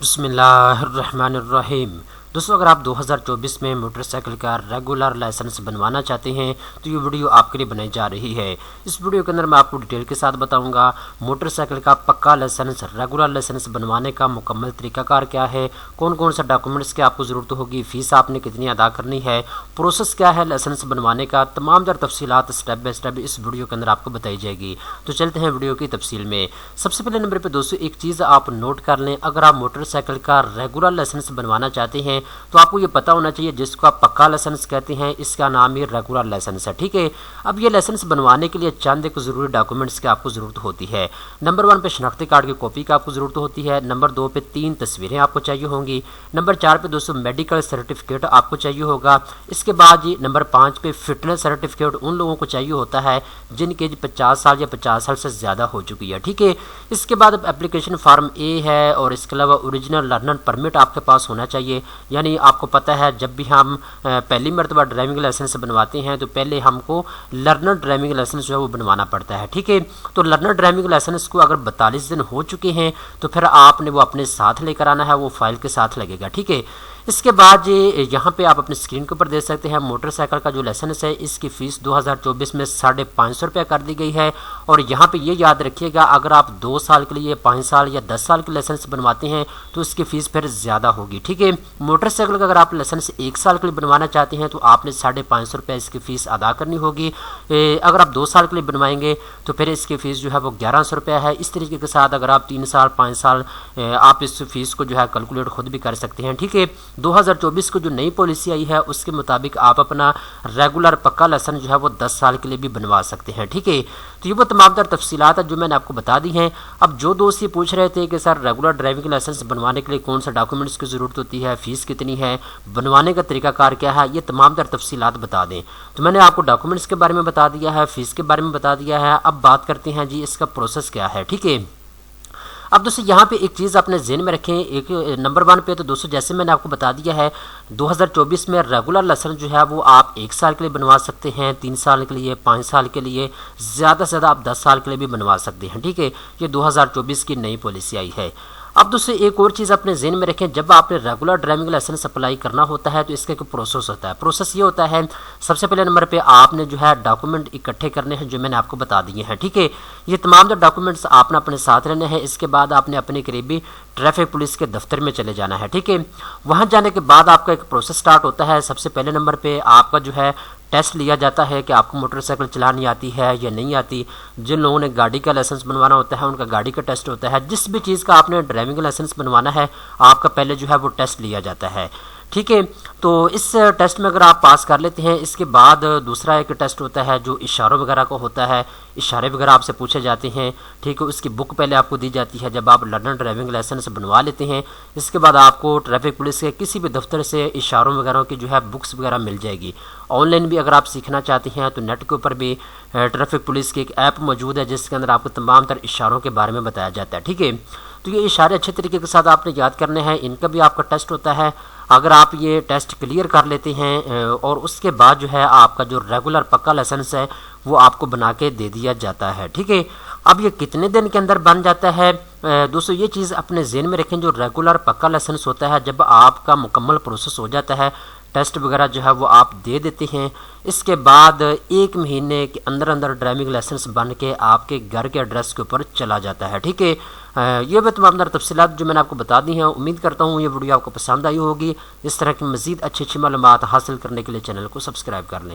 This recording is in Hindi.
बिस्मिल्लाहिर्रहमानिर्रहीम। दोस्तों, अगर आप 2024 में मोटरसाइकिल का रेगुलर लाइसेंस बनवाना चाहते हैं तो ये वीडियो आपके लिए बनाई जा रही है। इस वीडियो के अंदर मैं आपको डिटेल के साथ बताऊंगा मोटरसाइकिल का पक्का लाइसेंस, रेगुलर लाइसेंस बनवाने का मुकम्मल तरीकाकार क्या है, कौन कौन सा डॉक्यूमेंट्स की आपको ज़रूरत होगी, फ़ीस आपने कितनी अदा करनी है, प्रोसेस क्या है लाइसेंस बनवाने का, तमाम दर तफसीलात स्टेप बाय स्टेप इस वीडियो के अंदर आपको बताई जाएगी। तो चलते हैं वीडियो की तफसील में। सबसे पहले नंबर पर दोस्तों एक चीज़ आप नोट कर लें, अगर आप मोटरसाइकिल का रेगुलर लाइसेंस बनवाना चाहते हैं तो आपको ये पता होना चाहिए जिसको आप पक्का लाइसेंस कहते हैं इसका नाम ही रेगुलर लाइसेंस है। ठीक है, अब ये लाइसेंस बनवाने के लिए चंद एक ज़रूरी डॉक्यूमेंट्स की आपको ज़रूरत होती है। नंबर 1 पे शनाख्ती कार्ड की कॉपी की आपको ज़रूरत होती है। नंबर 2 पे 3 तस्वीरें आपको चाहिए होंगी। नंबर 4 पे दोस्तों मेडिकल सर्टिफिकेट आपको चाहिए होगा। इसके बाद जी नंबर 5 पे फिटनेस सर्टिफिकेट उन लोगों को चाहिए होता है जिनकी एज 50 साल या 50 साल से ज़्यादा हो चुकी है। ठीक है, इसके बाद एप्लीकेशन फॉर्म ए है और इसके अलावा ओरिजिनल लर्नर परमिट आपके पास होना चाहिए। यानी आपको पता है जब भी हम पहली मरतबा ड्राइविंग लाइसेंस बनवाते हैं तो पहले हमको लर्नर ड्राइविंग लाइसेंस जो है वो बनवाना पड़ता है। ठीक है, तो लर्नर ड्राइविंग लाइसेंस को अगर 42 दिन हो चुके हैं तो फिर आपने वो अपने साथ लेकर आना है, वो फाइल के साथ लगेगा। ठीक है, इसके बाद ये यहाँ पे आप अपनी स्क्रीन के ऊपर देख सकते हैं मोटरसाइकिल का जो लाइसेंस है इसकी फ़ीस 2024 में 550 रुपये कर दी गई है। और यहाँ पे ये याद रखिएगा अगर आप 2 साल के लिए, 5 साल या 10 साल के लाइसेंस बनवाते हैं तो इसकी फ़ीस फिर ज़्यादा होगी। ठीक है, मोटरसाइकिल का अगर आप लाइसेंस 1 साल के लिए बनवाना चाहते हैं तो आपने 550 रुपये इसकी फ़ीस अदा करनी होगी। अगर आप 2 साल के लिए बनवाएंगे तो फिर इसकी फ़ीस जो है वो 1100 रुपये है। इस तरीके के साथ अगर आप 3 साल, 5 साल आप इस फीस को जो है कैलकुलेट खुद भी कर सकते हैं। ठीक है, 2024 को जो नई पॉलिसी आई है उसके मुताबिक आप अपना रेगुलर पक्का लाइसेंस जो है वो 10 साल के लिए भी बनवा सकते हैं। ठीक है, तो ये वो तमाम तर तफसीलात है जो मैंने आपको बता दी हैं। अब जो दोस्त ये पूछ रहे थे कि सर रेगुलर ड्राइविंग लाइसेंस बनवाने के लिए कौन सा डॉक्यूमेंट्स की ज़रूरत होती है, फ़ीस कितनी है, बनवाने का तरीकाकार क्या है, ये तमाम तर तफसीलात बता दें। तो मैंने आपको डॉक्यूमेंट्स के बारे में बता दिया है, फ़ीस के बारे में बता दिया है। अब बात करते हैं जी इसका प्रोसेस क्या है। ठीक है, अब दोस्तों यहाँ पे एक चीज़ अपने ज़हन में रखें, एक नंबर 1 पे तो दोस्तों जैसे मैंने आपको बता दिया है 2024 में रेगुलर लाइसेंस जो है वो आप 1 साल के लिए बनवा सकते हैं, 3 साल के लिए, 5 साल के लिए, ज़्यादा से ज़्यादा आप 10 साल के लिए भी बनवा सकते हैं। ठीक है, ये 2024 की नई पॉलिसी आई है। अब दोस्तों एक और चीज़ अपने ज़हन में रखें, जब आपने रेगुलर ड्राइविंग लाइसेंस अप्लाई करना होता है तो इसका एक प्रोसेस होता है। प्रोसेस ये होता है, सबसे पहले नंबर पे आपने जो है डॉक्यूमेंट इकट्ठे करने हैं जो मैंने आपको बता दिए हैं। ठीक है, ये तमाम जो डॉक्यूमेंट्स आपने अपने साथ लेने हैं। इसके बाद आपने अपने करीबी ट्रैफिक पुलिस के दफ्तर में चले जाना है। ठीक है, वहाँ जाने के बाद आपका एक प्रोसेस स्टार्ट होता है। सबसे पहले नंबर पे आपका जो है टेस्ट लिया जाता है कि आपको मोटरसाइकिल चलानी आती है या नहीं आती। जिन लोगों ने गाड़ी का लाइसेंस बनवाना होता है उनका गाड़ी का टेस्ट होता है। जिस भी चीज़ का आपने ड्राइविंग लाइसेंस बनवाना है आपका पहले जो है वो टेस्ट लिया जाता है। ठीक है, तो इस टेस्ट में अगर आप पास कर लेते हैं इसके बाद दूसरा एक टेस्ट होता है जो इशारों वगैरह का होता है। इशारे वगैरह आपसे पूछे जाते हैं। ठीक है, उसकी बुक पहले आपको दी जाती है जब आप लर्नर ड्राइविंग लाइसेंस बनवा लेते हैं। इसके बाद आपको ट्रैफिक पुलिस के किसी भी दफ्तर से इशारों वगैरह की जो है बुक्स वगैरह मिल जाएगी। ऑनलाइन भी अगर आप सीखना चाहते हैं तो नेट के ऊपर भी ट्रैफिक पुलिस की एक ऐप मौजूद है जिसके अंदर आपको तमाम तर इशारों के बारे में बताया जाता है। ठीक है, तो ये इशारे अच्छे तरीके के साथ आपने याद करने हैं। इनका भी आपका टेस्ट होता है। अगर आप ये टेस्ट क्लियर कर लेते हैं और उसके बाद जो है आपका जो रेगुलर पक्का लाइसेंस है वो आपको बना के दे दिया जाता है। ठीक है, अब ये कितने दिन के अंदर बन जाता है दोस्तों, ये चीज़ अपने ज़हन में रखें। जो रेगुलर पक्का लाइसेंस होता है जब आपका मुकम्मल प्रोसेस हो जाता है, टेस्ट वगैरह जो है वो आप दे देते हैं, इसके बाद 1 महीने के अंदर अंदर ड्राइविंग लाइसेंस बन के आपके घर के एड्रेस के ऊपर चला जाता है। ठीक है, ये भी तमाम तफसीलात जो मैंने आपको बता दी हैं। उम्मीद करता हूँ ये वीडियो आपको पसंद आई होगी। इस तरह की मज़ीद अच्छी मालूमात हासिल करने के लिए चैनल को सब्सक्राइब कर लें।